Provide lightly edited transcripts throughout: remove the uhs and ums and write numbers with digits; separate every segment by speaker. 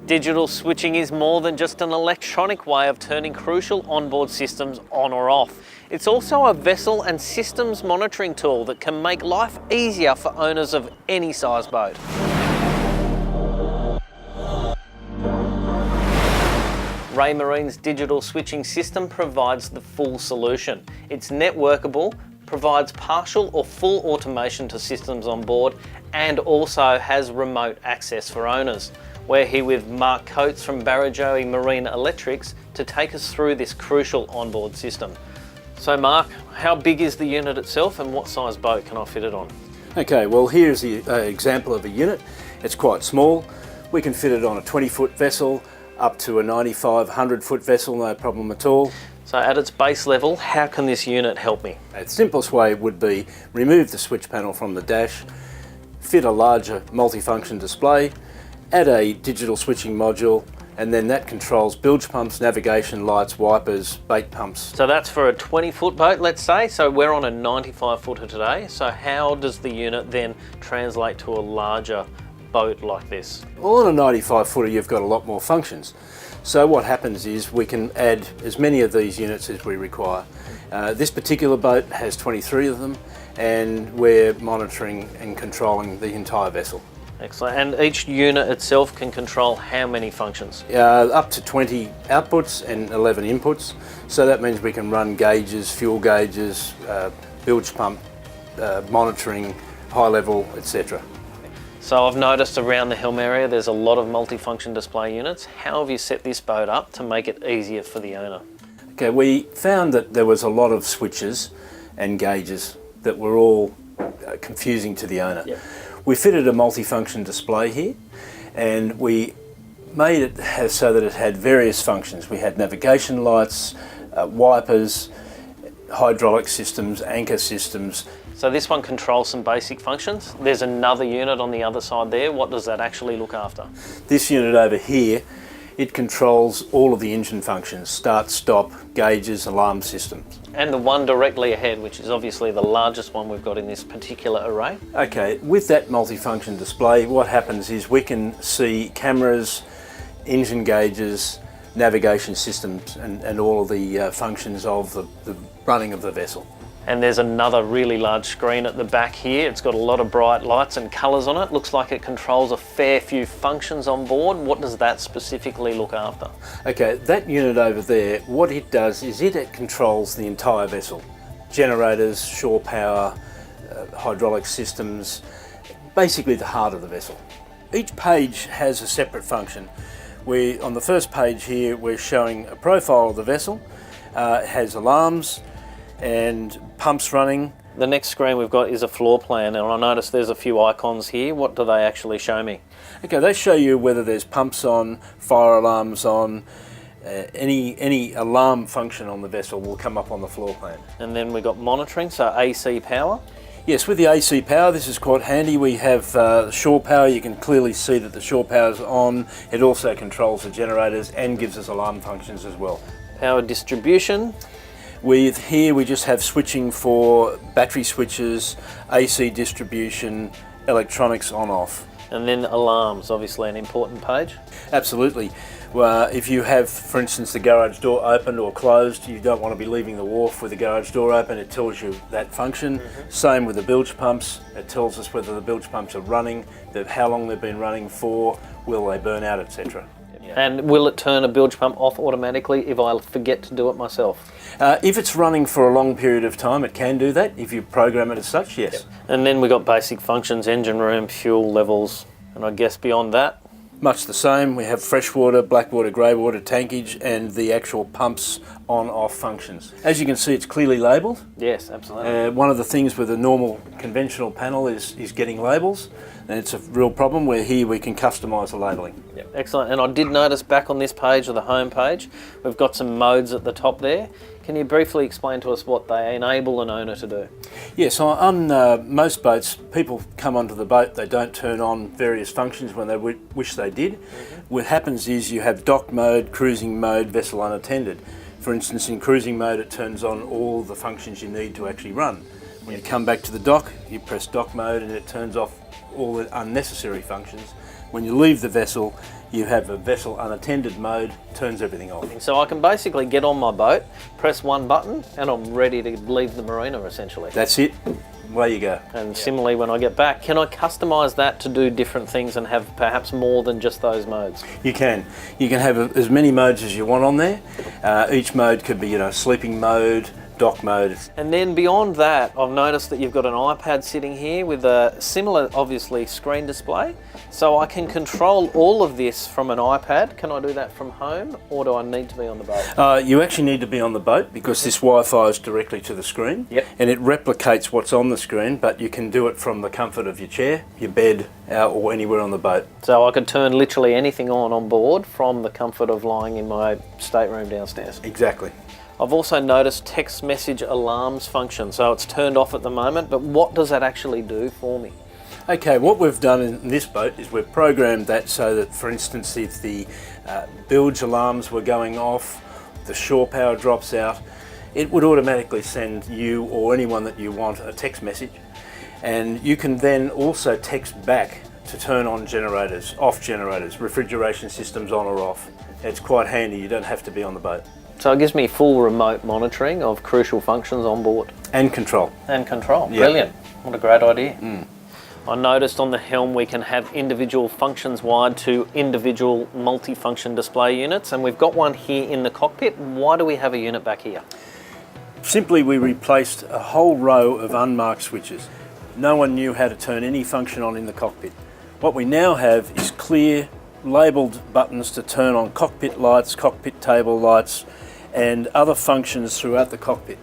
Speaker 1: Digital switching is more than just an electronic way of turning crucial onboard systems on or off. It's also a vessel and systems monitoring tool that can make life easier for owners of any size boat. Raymarine's digital switching system provides the full solution. It's networkable, provides partial or full automation to systems on board, and also has remote access for owners. We're here with Mark Coates from Barrenjoey Marine Electrics to take us through this crucial onboard system. So Mark, how big is the unit itself and what size boat can I fit it on?
Speaker 2: Okay, well here's the example of a unit. It's quite small. We can fit it on a 20-foot vessel up to a 95, 100-foot vessel, no problem at all.
Speaker 1: So at its base level, how can this unit help me?
Speaker 2: The simplest way would be remove the switch panel from the dash, fit a larger multifunction display, add a digital switching module, and then that controls bilge pumps, navigation lights, wipers, bait pumps.
Speaker 1: So that's for a 20-foot boat, let's say. So we're on a 95-footer today. So how does the unit then translate to a larger boat like this?
Speaker 2: Well, on a 95-footer you've got a lot more functions. So what happens is we can add as many of these units as we require. This particular boat has 23 of them, and we're monitoring and controlling the entire vessel.
Speaker 1: Excellent. And each unit itself can control how many functions?
Speaker 2: Up to 20 outputs and 11 inputs. So that means we can run gauges, fuel gauges, bilge pump, monitoring, high level, etc.
Speaker 1: So I've noticed around the helm area there's a lot of multifunction display units. How have you set this boat up to make it easier for the owner?
Speaker 2: Okay, we found that there was a lot of switches and gauges that were all confusing to the owner.
Speaker 1: Yep.
Speaker 2: We fitted a multifunction display here, and we made it so that it had various functions. We had navigation lights, wipers, hydraulic systems, anchor systems.
Speaker 1: So this one controls some basic functions. There's another unit on the other side there. What does that actually look after?
Speaker 2: This unit over here, it controls all of the engine functions, start, stop, gauges, alarm systems.
Speaker 1: And the one directly ahead, which is obviously the largest one we've got in this particular array.
Speaker 2: Okay, with that multifunction display, what happens is we can see cameras, engine gauges, navigation systems, and all of the functions of the running of the vessel.
Speaker 1: And there's another really large screen at the back here. It's got a lot of bright lights and colours on it. Looks like it controls a fair few functions on board. What does that specifically look after? Okay,
Speaker 2: that unit over there, what it does is it controls the entire vessel. Generators, shore power, hydraulic systems, basically the heart of the vessel. Each page has a separate function. On the first page here, we're showing a profile of the vessel. It has alarms and pumps running.
Speaker 1: The next screen we've got is a floor plan, and I notice there's a few icons here. What do they actually show me?
Speaker 2: Okay, they show you whether there's pumps on, fire alarms on, any alarm function on the vessel will come up on the floor plan.
Speaker 1: And then we've got monitoring, so AC power.
Speaker 2: Yes, with the AC power, this is quite handy. We have shore power. You can clearly see that the shore power is on. It also controls the generators and gives us alarm functions as well.
Speaker 1: Power distribution.
Speaker 2: Here we just have switching for battery switches, AC distribution, electronics on-off.
Speaker 1: And then alarms, obviously an important page.
Speaker 2: Absolutely. Well, if you have, for instance, the garage door opened or closed, you don't want to be leaving the wharf with the garage door open, it tells you that function. Same with the bilge pumps, it tells us whether the bilge pumps are running, how long they've been running for, will they burn out, etc.
Speaker 1: And will it turn a bilge pump off automatically if I forget to do it myself?
Speaker 2: If it's running for a long period of time, it can do that. If you program it as such, yes.
Speaker 1: Yep. And then we've got basic functions, engine room, fuel levels, and I guess beyond that?
Speaker 2: Much the same. We have freshwater, blackwater, grey water tankage, and the actual pumps on-off functions. As you can see, it's clearly labelled.
Speaker 1: Yes, absolutely.
Speaker 2: One of the things with a normal conventional panel is getting labels, and it's a real problem where here we can customise the labelling.
Speaker 1: Yep. Excellent. And I did notice back on this page, or the home page, we've got some modes at the top there. Can you briefly explain to us what they enable an owner to do?
Speaker 2: Yes, on most boats, people come onto the boat, they don't turn on various functions when they wish they did. What happens is you have dock mode, cruising mode, vessel unattended. For instance, in cruising mode, it turns on all the functions you need to actually run. When you come back to the dock, you press dock mode and it turns off all the unnecessary functions. When you leave the vessel, you have a vessel unattended mode, turns everything off.
Speaker 1: So I can basically get on my boat, press one button, and I'm ready to leave the marina essentially.
Speaker 2: That's it. Away you go.
Speaker 1: And similarly, when I get back, can I customise that to do different things and have perhaps more than just those modes?
Speaker 2: You can. You can have as many modes as you want on there. Each mode could be, sleeping mode, dock mode.
Speaker 1: And then beyond that, I've noticed that you've got an iPad sitting here with a similar, obviously, screen display. So I can control all of this from an iPad. Can I do that from home, or do I need to be on the boat?
Speaker 2: You actually need to be on the boat because this Wi-Fi is directly to the screen.
Speaker 1: Yep.
Speaker 2: And it replicates what's on the screen, but you can do it from the comfort of your chair, your bed, or anywhere on the boat.
Speaker 1: So I could turn literally anything on board from the comfort of lying in my stateroom downstairs.
Speaker 2: Exactly.
Speaker 1: I've also noticed text message alarms function, so it's turned off at the moment, but what does that actually do for me?
Speaker 2: Okay, what we've done in this boat is we've programmed that so that, for instance, if the bilge alarms were going off, the shore power drops out, it would automatically send you or anyone that you want a text message. And you can then also text back to turn on generators, off generators, refrigeration systems on or off. It's quite handy, you don't have to be on the boat.
Speaker 1: So it gives me full remote monitoring of crucial functions on board.
Speaker 2: And control.
Speaker 1: And control.
Speaker 2: Yep.
Speaker 1: Brilliant. What a great idea. I noticed on the helm we can have individual functions wired to individual multi-function display units, and we've got one here in the cockpit. Why do we have a unit back here?
Speaker 2: Simply, we replaced a whole row of unmarked switches. No one knew how to turn any function on in the cockpit. What we now have is clear, labelled buttons to turn on cockpit lights, cockpit table lights, and other functions throughout the cockpit.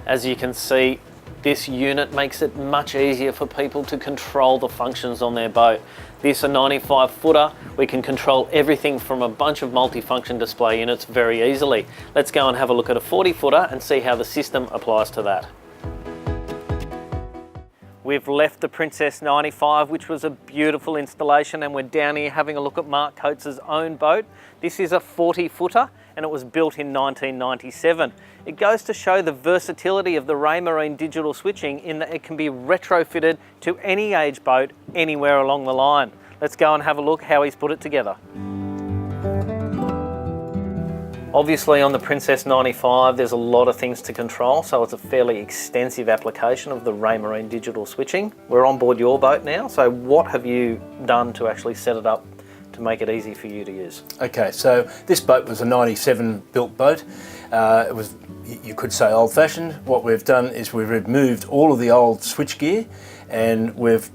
Speaker 1: As you can see, this unit makes it much easier for people to control the functions on their boat. This a 95 footer, we can control everything from a bunch of multi-function display units very easily. Let's go and have a look at a 40 footer and see how the system applies to that. We've left the Princess 95, which was a beautiful installation, and we're down here having a look at Mark Coates' own boat. This is a 40 footer and it was built in 1997. It goes to show the versatility of the Raymarine digital switching in that it can be retrofitted to any age boat anywhere along the line. Let's go and have a look how he's put it together. Obviously on the Princess 95 there's a lot of things to control, so it's a fairly extensive application of the Raymarine digital switching. We're on board your boat now, so what have you done to actually set it up to make it easy for you to use?
Speaker 2: Okay, so this boat was a 97 built boat. It was, you could say, old-fashioned. What we've done is we've removed all of the old switchgear and we've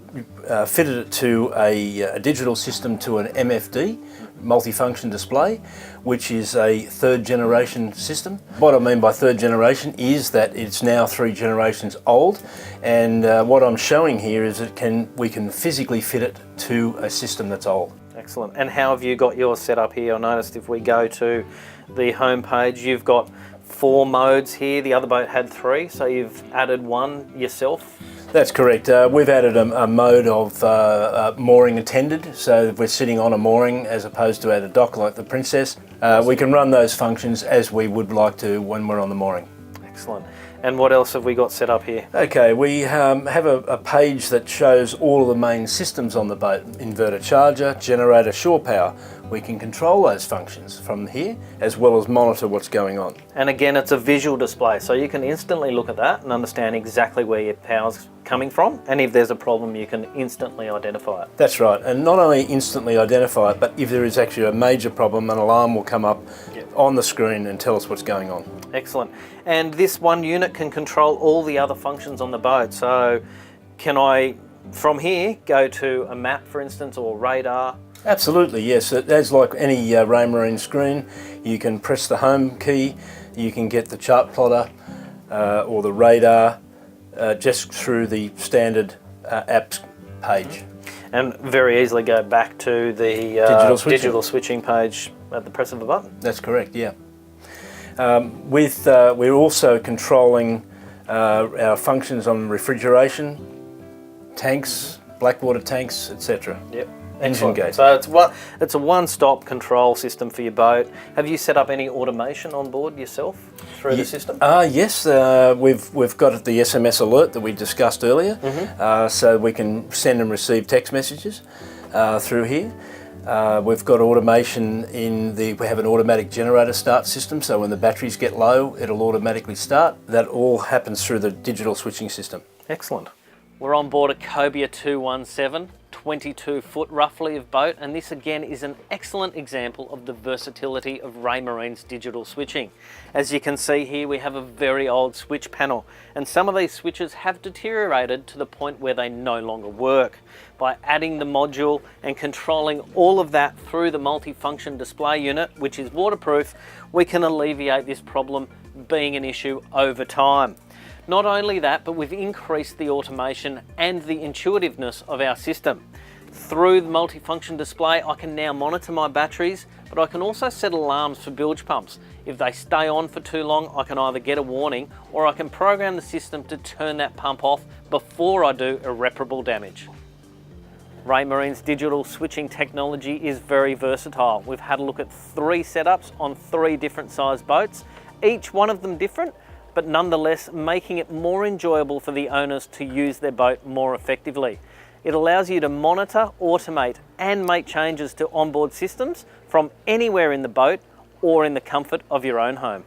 Speaker 2: fitted it to a digital system to an MFD, multifunction display, which is a third generation system. What I mean by third generation is that it's now 3 generations old, and what I'm showing here is we can physically fit it to a system that's old.
Speaker 1: Excellent. And how have you got yours set up here? I noticed if we go to the home page, you've got 4 modes here. The other boat had 3, so you've added one yourself.
Speaker 2: That's correct. We've added a mode of mooring attended, so we're sitting on a mooring as opposed to at a dock like the Princess. We can run those functions as we would like to when we're on the mooring.
Speaker 1: Excellent. And what else have we got set up here?
Speaker 2: Okay, we have a page that shows all of the main systems on the boat. Inverter charger, generator, shore power. We can control those functions from here as well as monitor what's going on.
Speaker 1: And again, it's a visual display, so you can instantly look at that and understand exactly where your power's coming from, and if there's a problem you can instantly identify it.
Speaker 2: That's right, and not only instantly identify it, but if there is actually a major problem, an alarm will come up on the screen and tell us what's going on.
Speaker 1: Excellent. And this one unit can control all the other functions on the boat, so can I from here go to a map, for instance, or radar?
Speaker 2: Absolutely, yes. As like any Raymarine screen, you can press the home key, you can get the chart plotter or the radar just through the standard apps page.
Speaker 1: And very easily go back to the digital switching page at the press of a button.
Speaker 2: That's correct, yeah. We're also controlling our functions on refrigeration, tanks, blackwater tanks, etc.
Speaker 1: Yep.
Speaker 2: Engine gate.
Speaker 1: So it's a one-stop control system for your boat. Have you set up any automation on board yourself through the system?
Speaker 2: Yes, we've got the SMS alert that we discussed earlier, so we can send and receive text messages through here. We've got automation we have an automatic generator start system, so when the batteries get low, it'll automatically start. That all happens through the digital switching system.
Speaker 1: Excellent. We're on board a Cobia 217, 22 foot roughly of boat, and this again is an excellent example of the versatility of Raymarine's digital switching. As you can see here, we have a very old switch panel, and some of these switches have deteriorated to the point where they no longer work. By adding the module and controlling all of that through the multifunction display unit, which is waterproof, we can alleviate this problem being an issue over time. Not only that, but we've increased the automation and the intuitiveness of our system. Through the multifunction display, I can now monitor my batteries, but I can also set alarms for bilge pumps. If they stay on for too long, I can either get a warning or I can program the system to turn that pump off before I do irreparable damage. Raymarine's digital switching technology is very versatile. We've had a look at 3 setups on 3 different size boats, each one of them different, but nonetheless making it more enjoyable for the owners to use their boat more effectively. It allows you to monitor, automate and make changes to onboard systems from anywhere in the boat or in the comfort of your own home.